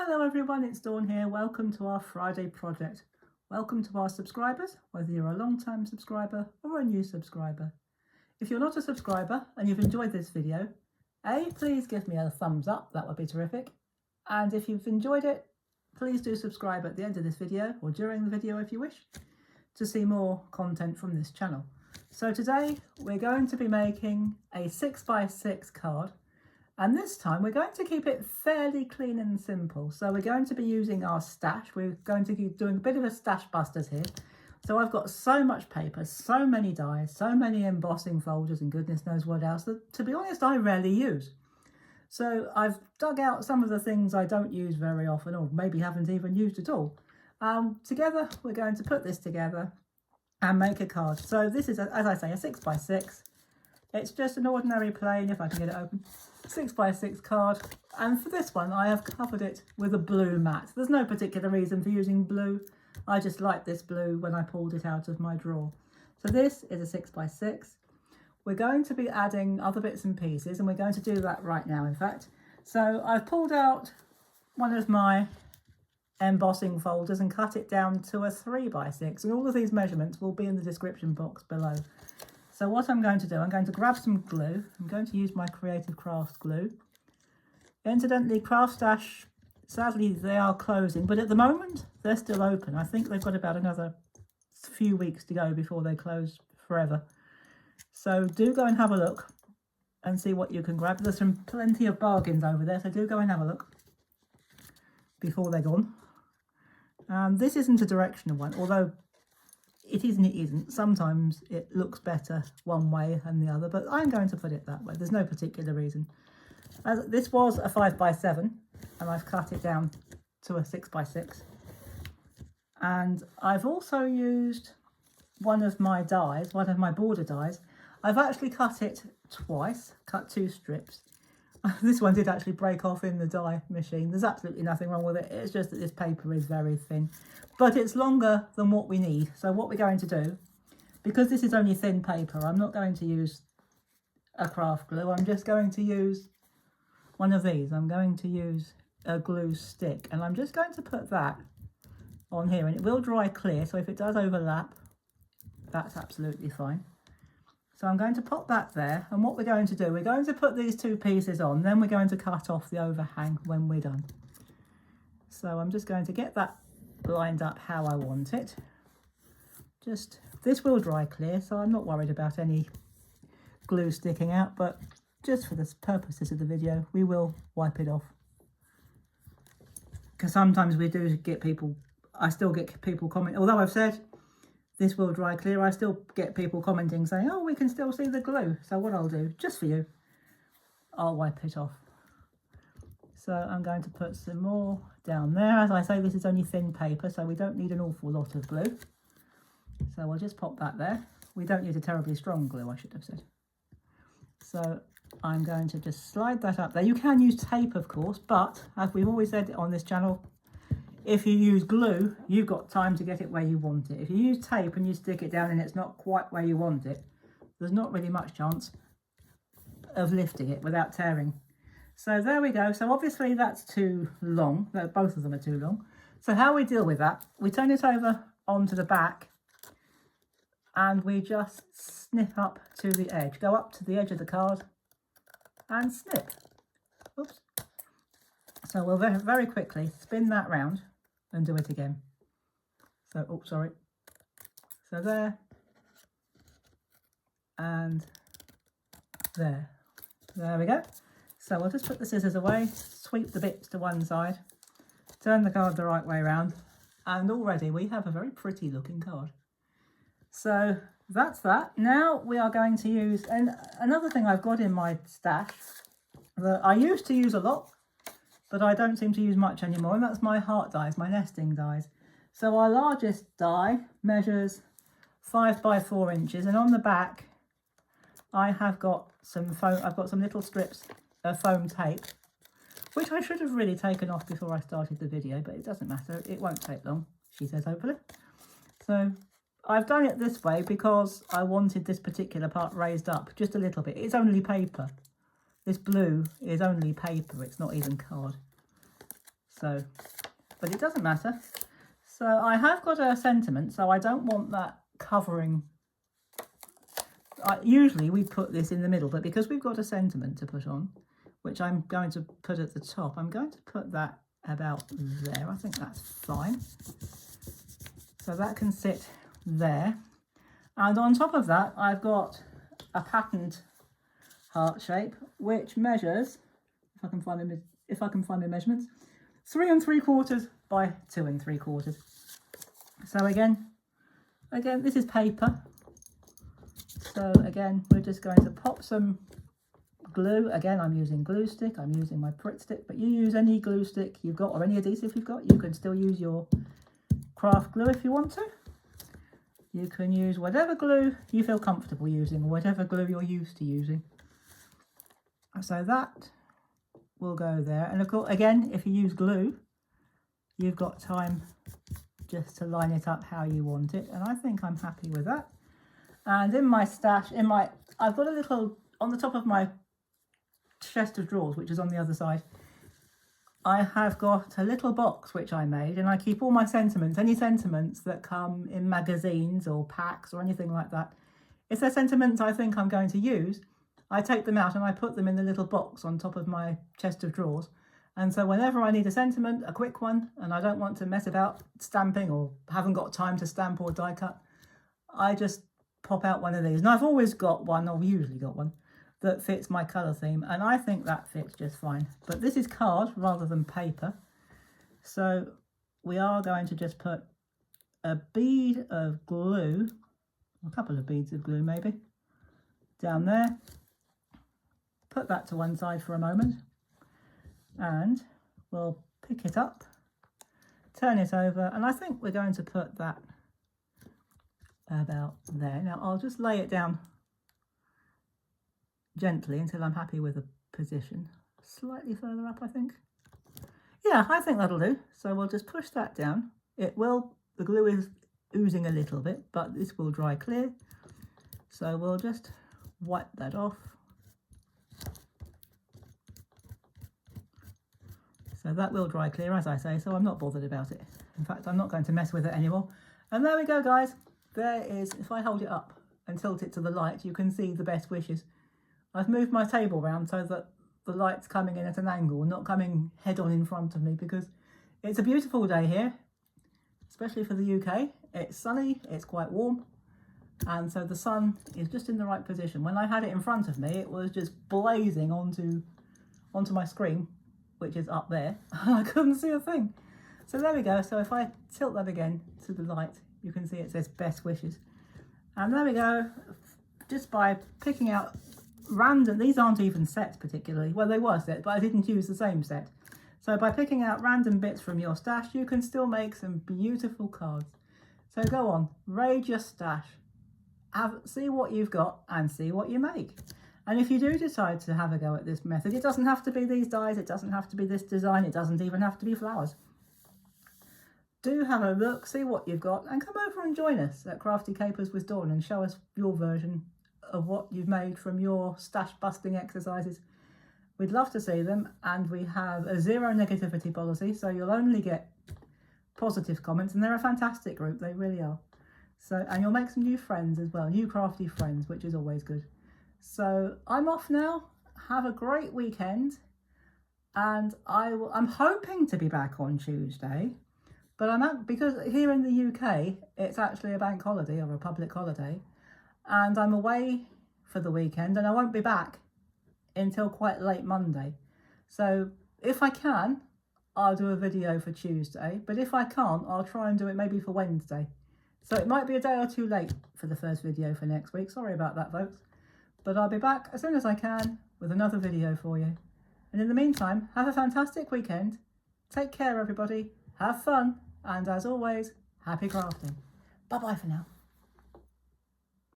Hello everyone, it's Dawn here. Welcome to our Friday project. Welcome to our subscribers, whether you're a long-time subscriber or a new subscriber. If you're not a subscriber and you've enjoyed this video, please give me a thumbs up, that would be terrific. And if you've enjoyed it, please do subscribe at the end of this video or during the video if you wish to see more content from this channel. So today we're going to be making a 6x6 card. And this time we're going to keep it fairly clean and simple. So we're going to be using our stash. We're going to be doing a bit of a stash busters here. So I've got so much paper, so many dies, so many embossing folders and goodness knows what else that, to be honest, I rarely use. So I've dug out some of the things I don't use very often or maybe haven't even used at all. Together we're going to put this together and make a card. So this is, as I say, a 6x6. It's just an ordinary plain, if I can get it open, 6x6 card, and for this one I have covered it with a blue mat. There's no particular reason for using blue, I just like this blue when I pulled it out of my drawer. So this is a 6x6. We're going to be adding other bits and pieces, and we're going to do that right now in fact. So I've pulled out one of my embossing folders and cut it down to a 3x6, and all of these measurements will be in the description box below. So what I'm going to do, I'm going to grab some glue. I'm going to use my Creative Crafts glue. Incidentally, Craft Stash, sadly they are closing, but at the moment they're still open. I think they've got about another few weeks to go before they close forever. So do go and have a look and see what you can grab. There's plenty of bargains over there, so do go and have a look before they're gone. This isn't a directional one, although it is and it isn't. Sometimes it looks better one way than the other, but I'm going to put it that way. There's no particular reason. This was a 5x7 and I've cut it down to a 6x6. And I've also used one of my dies, one of my border dies. I've actually cut it twice, cut two strips. This one did actually break off in the die machine. There's absolutely nothing wrong with it. It's just that this paper is very thin, but it's longer than what we need. So what we're going to do, because this is only thin paper, I'm not going to use a craft glue. I'm just going to use one of these. I'm going to use a glue stick, and I'm just going to put that on here, and it will dry clear. So if it does overlap, that's absolutely fine. So I'm going to pop that there, and what we're going to do, we're going to put these two pieces on, then we're going to cut off the overhang when we're done. So I'm just going to get that lined up how I want it. This will dry clear, so I'm not worried about any glue sticking out, but just for the purposes of the video, we will wipe it off. Because sometimes we do get people, I still get people comment, although I've said this will dry clear, I still get people commenting saying, oh, we can still see the glue. So what I'll do, just for you, I'll wipe it off. So I'm going to put some more down there. As I say, this is only thin paper, so we don't need an awful lot of glue. So I'll just pop that there. We don't need a terribly strong glue, I should have said. So I'm going to just slide that up there. You can use tape, of course, but as we've always said on this channel, if you use glue, you've got time to get it where you want it. If you use tape and you stick it down and it's not quite where you want it, there's not really much chance of lifting it without tearing. So there we go. So obviously that's too long. Both of them are too long. So how we deal with that, we turn it over onto the back and we just snip up to the edge. Go up to the edge of the card and snip. Oops. So we'll very quickly spin that round and do it again. So, oh, sorry. So there and there. There we go. So we'll just put the scissors away, sweep the bits to one side, turn the card the right way around, and already we have a very pretty looking card. So that's that. Now we are going to use, and another thing I've got in my stash that I used to use a lot, but I don't seem to use much anymore, and that's my heart dies, my nesting dies. So our largest die measures 5x4 inches, and on the back I have got some foam. I've got some little strips of foam tape, which I should have really taken off before I started the video, but it doesn't matter, it won't take long, she says hopefully. So I've done it this way because I wanted this particular part raised up just a little bit. It's only paper. This blue is only paper, it's not even card. So, but it doesn't matter. So I have got a sentiment, so I don't want that covering. Usually we put this in the middle, but because we've got a sentiment to put on, which I'm going to put at the top, I'm going to put that about there. I think that's fine. So that can sit there. And on top of that, I've got a patterned heart shape, which measures, if I can find my measurements, 3 3/4 by 2 3/4. So again, this is paper. So again, we're just going to pop some glue. Again, I'm using glue stick. I'm using my Pritt stick, but you use any glue stick you've got or any adhesive you've got. You can still use your craft glue if you want to. You can use whatever glue you feel comfortable using, or whatever glue you're used to using. So that will go there. And of course, again, if you use glue, you've got time just to line it up how you want it. And I think I'm happy with that. And in my stash, I've got a little, on the top of my chest of drawers, which is on the other side, I have got a little box which I made, and I keep all my sentiments, any sentiments that come in magazines or packs or anything like that. If they're sentiments I think I'm going to use, I take them out and I put them in the little box on top of my chest of drawers. And so whenever I need a sentiment, a quick one, and I don't want to mess about stamping or haven't got time to stamp or die cut, I just pop out one of these. And I've always got one, or usually got one, that fits my colour theme, and I think that fits just fine. But this is card rather than paper, so we are going to just put a bead of glue, a couple of beads of glue maybe, down there. Put that to one side for a moment, and we'll pick it up, turn it over, and I think we're going to put that about there. Now I'll just lay it down gently until I'm happy with the position. Slightly further up, I think. Yeah, I think that'll do. So we'll just push that down. The glue is oozing a little bit, but this will dry clear. So we'll just wipe that off. So that will dry clear, as I say, so I'm not bothered about it. In fact, I'm not going to mess with it anymore. And there we go, guys. There is, if I hold it up and tilt it to the light, you can see the best wishes. I've moved my table round so that the light's coming in at an angle, not coming head on in front of me, because it's a beautiful day here, especially for the UK. It's sunny, it's quite warm, and so the sun is just in the right position. When I had it in front of me, it was just blazing onto my screen, which is up there. I couldn't see a thing. So there we go. So if I tilt that again to the light, you can see it says best wishes. And there we go. Just by picking out random, these aren't even set particularly, well they were set, but I didn't use the same set. So by picking out random bits from your stash, you can still make some beautiful cards. So go on, raid your stash, see what you've got and see what you make. And if you do decide to have a go at this method, it doesn't have to be these dies, it doesn't have to be this design, it doesn't even have to be flowers. Do have a look, see what you've got, and come over and join us at Crafty Capers with Dawn and show us your version of what you've made from your stash busting exercises. We'd love to see them, and we have a zero negativity policy, so you'll only get positive comments, and they're a fantastic group, they really are. So, and you'll make some new friends as well, new crafty friends, which is always good. So I'm off now, have a great weekend, and I'm hoping to be back on Tuesday, but because here in the UK it's actually a bank holiday or a public holiday, and I'm away for the weekend and I won't be back until quite late Monday. So if I can, I'll do a video for Tuesday, but if I can't, I'll try and do it maybe for Wednesday. So it might be a day or two late for the first video for next week. Sorry about that, folks. But I'll be back as soon as I can with another video for you. And in the meantime, have a fantastic weekend. Take care, everybody. Have fun. And as always, happy crafting. Bye-bye for now.